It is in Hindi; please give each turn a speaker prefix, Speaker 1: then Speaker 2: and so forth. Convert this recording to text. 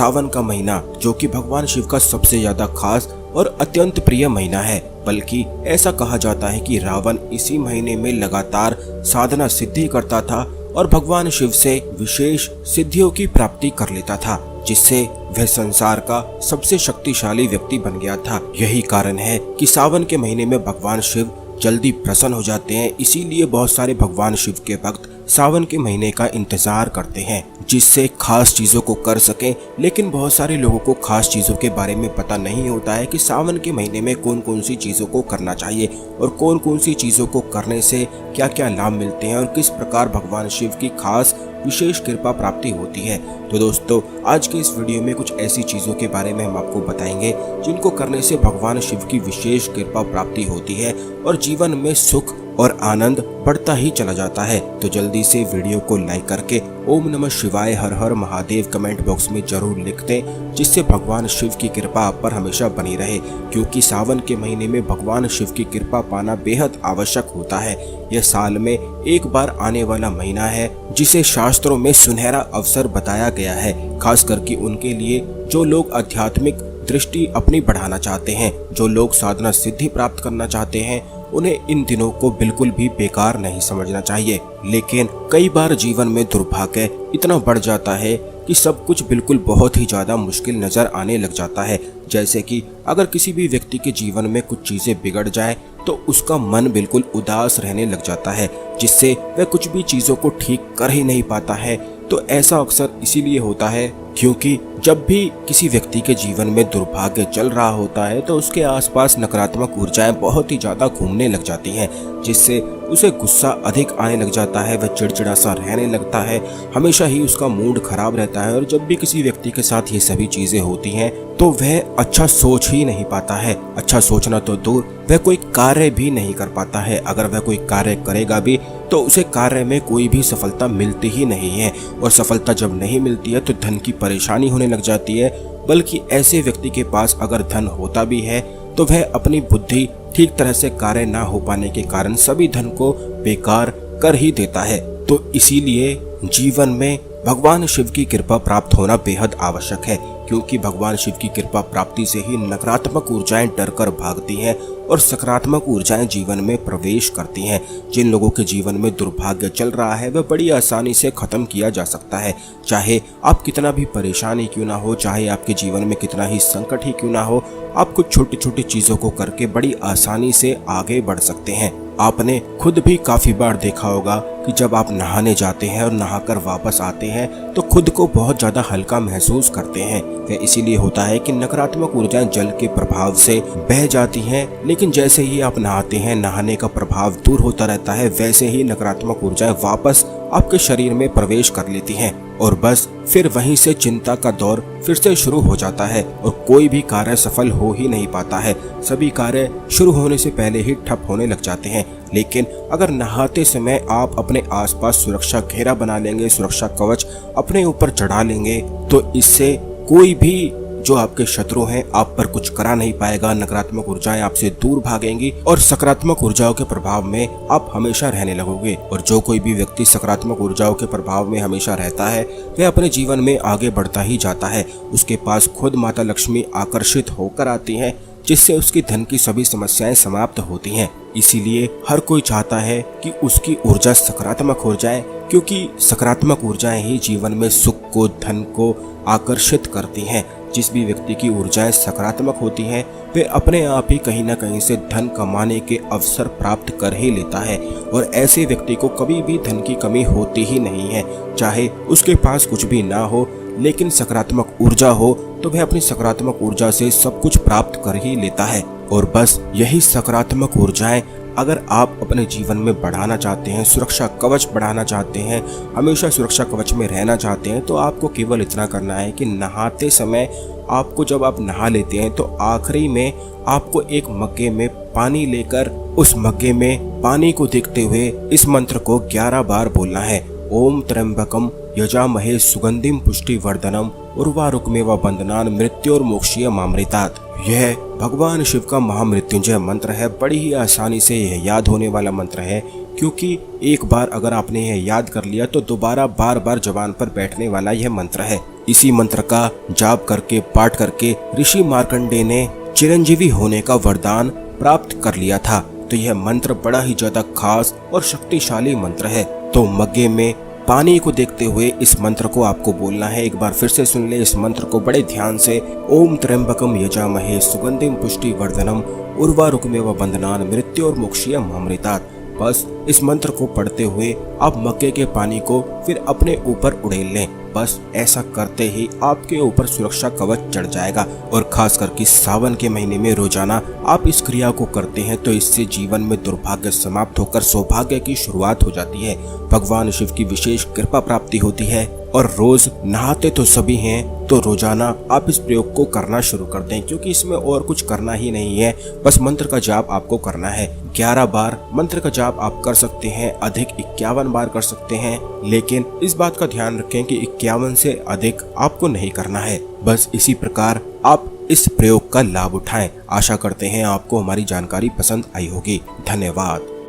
Speaker 1: सावन का महीना, जो कि भगवान शिव का सबसे ज्यादा खास और अत्यंत प्रिय महीना है। बल्कि ऐसा कहा जाता है कि रावण इसी महीने में लगातार साधना सिद्धि करता था और भगवान शिव से विशेष सिद्धियों की प्राप्ति कर लेता था, जिससे वह संसार का सबसे शक्तिशाली व्यक्ति बन गया था। यही कारण है कि सावन के महीने में भगवान शिव जल्दी प्रसन्न हो जाते हैं। इसीलिए बहुत सारे भगवान शिव के भक्त सावन के महीने का इंतजार करते हैं, जिससे खास चीजों को कर सकें। लेकिन बहुत सारे लोगों को खास चीजों के बारे में पता नहीं होता है कि सावन के महीने में कौन कौन सी चीजों को करना चाहिए और कौन कौन सी चीजों को करने से क्या क्या लाभ मिलते हैं और किस प्रकार भगवान शिव की खास विशेष कृपा प्राप्ति होती है। तो दोस्तों, आज के इस वीडियो में कुछ ऐसी चीजों के बारे में हम आपको बताएंगे जिनको करने से भगवान शिव की विशेष कृपा प्राप्ति होती है और जीवन में सुख और आनंद बढ़ता ही चला जाता है। तो जल्दी से वीडियो को लाइक करके ओम नमः शिवाय हर हर महादेव कमेंट बॉक्स में जरूर लिख दें, जिससे भगवान शिव की कृपा आप पर हमेशा बनी रहे। क्योंकि सावन के महीने में भगवान शिव की कृपा पाना बेहद आवश्यक होता है। यह साल में एक बार आने वाला महीना है, जिसे शास्त्रों में सुनहरा अवसर बताया गया है, खास करके उनके लिए जो लोग आध्यात्मिक दृष्टि अपनी बढ़ाना चाहते हैं, जो लोग साधना सिद्धि प्राप्त करना चाहते हैं। उन्हें इन दिनों को बिल्कुल भी बेकार नहीं समझना चाहिए। लेकिन कई बार जीवन में दुर्भाग्य इतना बढ़ जाता है कि सब कुछ बिल्कुल बहुत ही ज्यादा मुश्किल नजर आने लग जाता है। जैसे कि अगर किसी भी व्यक्ति के जीवन में कुछ चीजें बिगड़ जाए तो उसका मन बिल्कुल उदास रहने लग जाता है, जिससे वह कुछ भी चीजों को ठीक कर ही नहीं पाता है। तो ऐसा अक्सर इसीलिए होता है क्योंकि जब भी किसी व्यक्ति के जीवन में दुर्भाग्य चल रहा होता है तो उसके आसपास नकारात्मक ऊर्जाएं बहुत ही ज्यादा घूमने लग जाती हैं, जिससे उसे गुस्सा अधिक आने लग जाता है। वह चिड़चिड़ा सा रहने लगता है, हमेशा ही उसका मूड खराब रहता है। और जब भी किसी व्यक्ति के साथ ये सभी चीजें होती हैं तो वह अच्छा सोच ही नहीं पाता है। अच्छा सोचना तो दूर, वह कोई कार्य भी नहीं कर पाता है। अगर वह कोई कार्य करेगा भी तो उसे कार्य में कोई भी सफलता मिलती ही नहीं है। और सफलता जब नहीं मिलती है तो धन की परेशानी होने लग जाती है। बल्कि ऐसे व्यक्ति के पास अगर धन होता भी है तो वह अपनी बुद्धि ठीक तरह से कार्य ना हो पाने के कारण सभी धन को बेकार कर ही देता है। तो इसीलिए जीवन में भगवान शिव की कृपा प्राप्त होना बेहद आवश्यक है, क्योंकि भगवान शिव की कृपा प्राप्ति से ही नकारात्मक ऊर्जाएं डरकर भागती हैं और सकारात्मक ऊर्जाएं जीवन में प्रवेश करती हैं। जिन लोगों के जीवन में दुर्भाग्य चल रहा है वह बड़ी आसानी से खत्म किया जा सकता है। चाहे आप कितना भी परेशानी क्यों ना हो, चाहे आपके जीवन में कितना ही संकट ही क्यों ना हो, आप कुछ छोटी छोटी चीजों को करके बड़ी आसानी से आगे बढ़ सकते हैं। आपने खुद भी काफी बार देखा होगा कि जब आप नहाने जाते हैं और नहाकर वापस आते हैं तो खुद को बहुत ज्यादा हल्का महसूस करते हैं। यह इसीलिए होता है कि नकारात्मक ऊर्जाएं जल के प्रभाव से बह जाती हैं। लेकिन जैसे ही आप नहाते हैं, नहाने का प्रभाव दूर होता रहता है, वैसे ही नकारात्मक ऊर्जाएं वापस आपके शरीर में प्रवेश कर लेती हैं और बस फिर वहीं से चिंता का दौर फिर से शुरू हो जाता है और कोई भी कार्य सफल हो ही नहीं पाता है। सभी कार्य शुरू होने से पहले ही ठप होने लग जाते हैं। लेकिन अगर नहाते समय आप अपने आसपास सुरक्षा घेरा बना लेंगे, सुरक्षा कवच अपने ऊपर चढ़ा लेंगे, तो इससे कोई भी जो आपके शत्रु हैं आप पर कुछ करा नहीं पाएगा। नकारात्मक ऊर्जाएं आपसे दूर भागेंगी और सकारात्मक ऊर्जाओं के प्रभाव में आप हमेशा रहने लगोगे। और जो कोई भी व्यक्ति सकारात्मक ऊर्जाओं के प्रभाव में हमेशा रहता है वह अपने जीवन में आगे बढ़ता ही जाता है। उसके पास खुद माता लक्ष्मी आकर्षित होकर आती हैं, जिससे उसकी धन की सभी समस्याएं समाप्त होती हैं। इसीलिए हर कोई चाहता है कि उसकी ऊर्जा सकारात्मक हो जाए, क्योंकि सकारात्मक ऊर्जाएं ही जीवन में सुख को, धन को आकर्षित करती हैं। जिस भी व्यक्ति की ऊर्जाएं सकारात्मक होती हैं वे अपने आप ही कहीं न कहीं से धन कमाने के अवसर प्राप्त कर ही लेता है। और ऐसे व्यक्ति को कभी भी धन की कमी होती ही नहीं है। चाहे उसके पास कुछ भी ना हो, लेकिन सकारात्मक ऊर्जा हो तो वह अपनी सकारात्मक ऊर्जा से सब कुछ प्राप्त कर ही लेता है। और बस यही सकारात्मक ऊर्जाएं अगर आप अपने जीवन में बढ़ाना चाहते हैं, सुरक्षा कवच बढ़ाना चाहते हैं, हमेशा सुरक्षा कवच में रहना चाहते हैं, तो आपको केवल इतना करना है कि नहाते समय आपको, जब आप नहा लेते हैं तो आखिरी में आपको एक मग्गे में पानी लेकर उस मग्गे में पानी को देखते हुए इस मंत्र को 11 बार बोलना है। ओम त्र्यंबकम यजामहे सुगंधिम पुष्टिवर्धनम उर्वारुकमेव बंधनान मृत्योर्मोक्षीयमामृतात्। यह भगवान शिव का महामृत्युंजय मंत्र है। बड़ी ही आसानी से यह याद होने वाला मंत्र है, क्योंकि एक बार अगर आपने यह याद कर लिया तो दोबारा बार बार जबान पर बैठने वाला यह मंत्र है। इसी मंत्र का जाप करके पाठ करके ऋषि मार्कंडेय ने चिरंजीवी होने का वरदान प्राप्त कर लिया था। तो यह मंत्र बड़ा ही ज्यादा खास और शक्तिशाली मंत्र है। तो मग्गे में पानी को देखते हुए इस मंत्र को आपको बोलना है। एक बार फिर से सुन ले इस मंत्र को बड़े ध्यान से। ओम त्र्यंबकम यजामहे सुगंधिम पुष्टिवर्धनम उर्वारुकमेव बंधनान मृत्योर्मुक्षीयम अमृतात्। बस इस मंत्र को पढ़ते हुए आप मक्के के पानी को फिर अपने ऊपर उड़ेल लें। बस ऐसा करते ही आपके ऊपर सुरक्षा कवच चढ़ जाएगा। और खास करके सावन के महीने में रोजाना आप इस क्रिया को करते हैं तो इससे जीवन में दुर्भाग्य समाप्त होकर सौभाग्य की शुरुआत हो जाती है। भगवान शिव की विशेष कृपा प्राप्ति होती है। और रोज नहाते तो सभी हैं, तो रोजाना आप इस प्रयोग को करना शुरू कर दें, क्योंकि इसमें और कुछ करना ही नहीं है। बस मंत्र का जाप आपको करना है। 11 बार मंत्र का जाप आप कर सकते हैं, अधिक 51 बार कर सकते हैं, लेकिन इस बात का ध्यान रखें कि 51 से अधिक आपको नहीं करना है। बस इसी प्रकार आप इस प्रयोग का लाभ उठाएं। आशा करते हैं आपको हमारी जानकारी पसंद आई होगी। धन्यवाद।